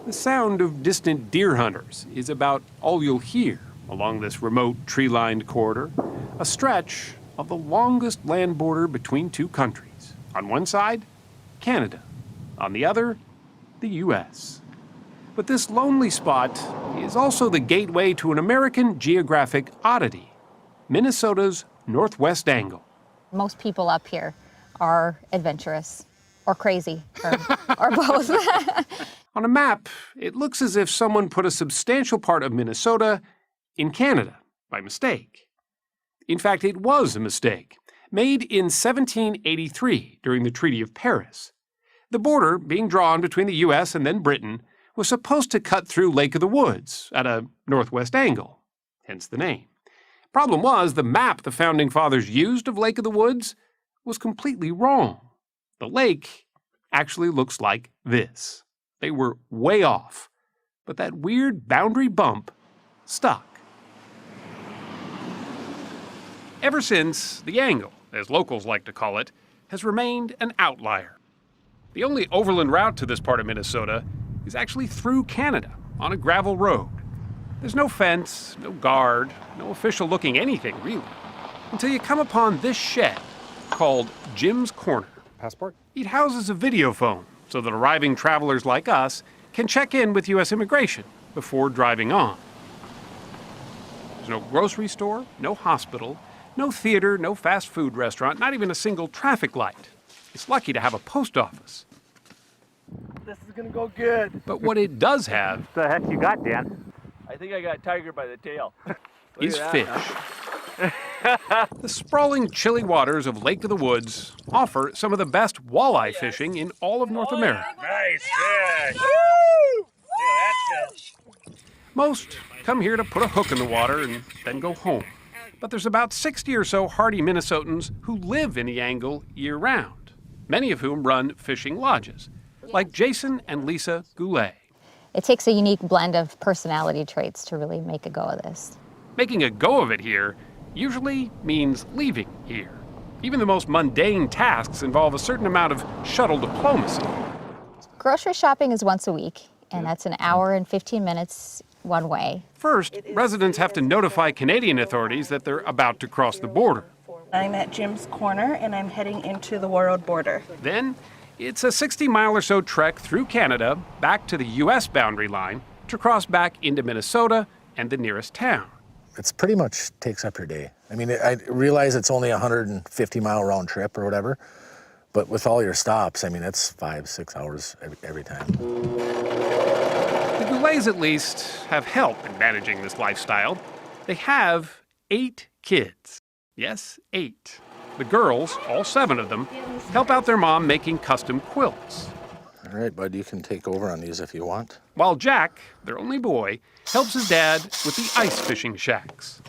The sound of distant deer hunters is about all you'll hear along this remote tree-lined corridor, a stretch of the longest land border between two countries. On one side, Canada. On the other, the U.S. But this lonely spot is also the gateway to an American geographic oddity, Minnesota's northwest angle. Most people up here are adventurous or crazy or both. On a map, it looks as if someone put a substantial part of Minnesota in Canada by mistake. In fact, it was a mistake, made in 1783 during the Treaty of Paris. The border, being drawn between the U.S. and then Britain, was supposed to cut through Lake of the Woods at a northwest angle, hence the name. Problem was, the map the Founding Fathers used of Lake of the Woods was completely wrong. The lake actually looks like this. They were way off, but that weird boundary bump stuck. Ever since, the angle, as locals like to call it, has remained an outlier. The only overland route to this part of Minnesota is actually through Canada on a gravel road. There's no fence, no guard, no official looking anything really, until you come upon this shed called Jim's Corner. Passport? It houses a video phone so that arriving travelers like us can check in with U.S. immigration before driving on. There's no grocery store, no hospital, no theater, no fast food restaurant, not even a single traffic light. It's lucky to have a post office. This is gonna go good. But what it does have... What the heck you got, Dan? I think I got tiger by the tail. is fish. The sprawling, chilly waters of Lake of the Woods offer some of the best walleye fishing in all of North America. Nice fish! Woo! Look at that fish. Most come here to put a hook in the water and then go home. But there's about 60 or so hardy Minnesotans who live in the angle year-round, many of whom run fishing lodges, like Jason and Lisa Goulet. It takes a unique blend of personality traits to really make a go of this. Making a go of it here usually means leaving here. Even the most mundane tasks involve a certain amount of shuttle diplomacy. Grocery shopping is once a week, and that's an hour and 15 minutes one way. First, residents have to notify Canadian authorities that they're about to cross the border. I'm at Jim's Corner, and I'm heading into the Warroad border. Then, it's a 60-mile or so trek through Canada back to the U.S. boundary line to cross back into Minnesota and the nearest town. It's pretty much takes up your day. I mean, I realize it's only a 150-mile round trip or whatever, but with all your stops, I mean, it's 5-6 hours every time. The Goulets, at least, have help in managing this lifestyle. They have 8 kids. Yes, 8. The girls, all 7 of them, help out their mom making custom quilts. All right, bud, you can take over on these if you want. While Jack, their only boy, helps his dad with the ice fishing shacks.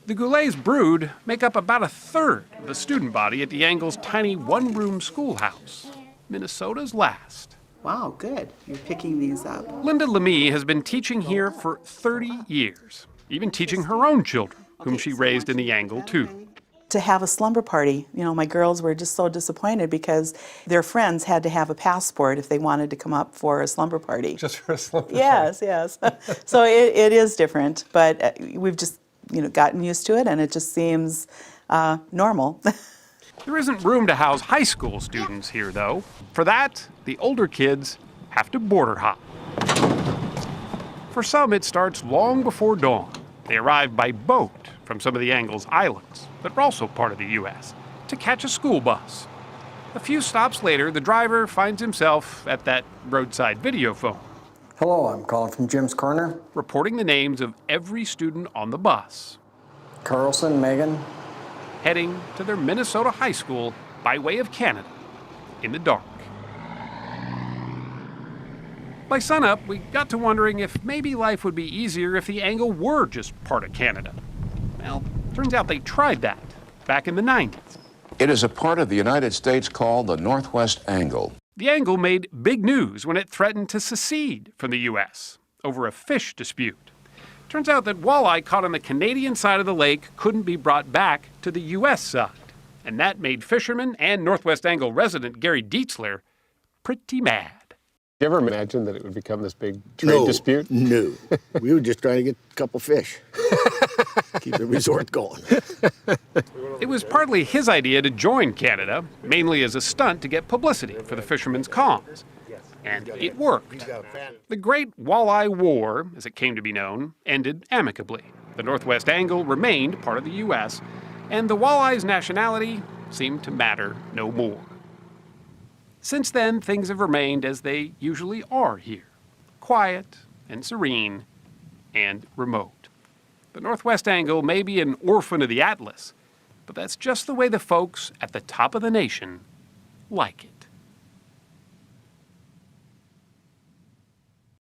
The Goulets' brood make up about a third of the student body at the Angle's tiny one-room schoolhouse, Minnesota's last. Wow, good. You're picking these up. Linda Lemie has been teaching here for 30 years, even teaching her own children, whom she raised in the Angle, too. To have a slumber party, you know, my girls were just so disappointed because their friends had to have a passport if they wanted to come up for a slumber party. Just for a slumber Yes, yes. So it is different, but we've just, you know, gotten used to it, and it just seems normal. There isn't room to house high school students here, though. For that, the older kids have to border hop. For some, it starts long before dawn. They arrive by boat from some of the Angle's islands, that are also part of the U.S., to catch a school bus. A few stops later, the driver finds himself at that roadside video phone. Hello, I'm calling from Jim's Corner. Reporting the names of every student on the bus. Carlson, Megan. Heading to their Minnesota high school by way of Canada in the dark. By sunup, we got to wondering if maybe life would be easier if the Angle were just part of Canada. Well, turns out they tried that back in the 90s. It is a part of the United States called the Northwest Angle. The Angle made big news when it threatened to secede from the U.S. over a fish dispute. Turns out that walleye caught on the Canadian side of the lake couldn't be brought back to the U.S. side. And that made fisherman and Northwest Angle resident Gary Dietzler pretty mad. You ever imagine that it would become this big trade dispute? No. We were just trying to get a couple fish. Keep the resort going. It was partly his idea to join Canada, mainly as a stunt to get publicity for the fishermen's cause. And it worked. The Great Walleye War, as it came to be known, ended amicably. The Northwest Angle remained part of the U.S., and the walleye's nationality seemed to matter no more. Since then, things have remained as they usually are here, quiet and serene and remote. The Northwest Angle may be an orphan of the Atlas, but that's just the way the folks at the top of the nation like it.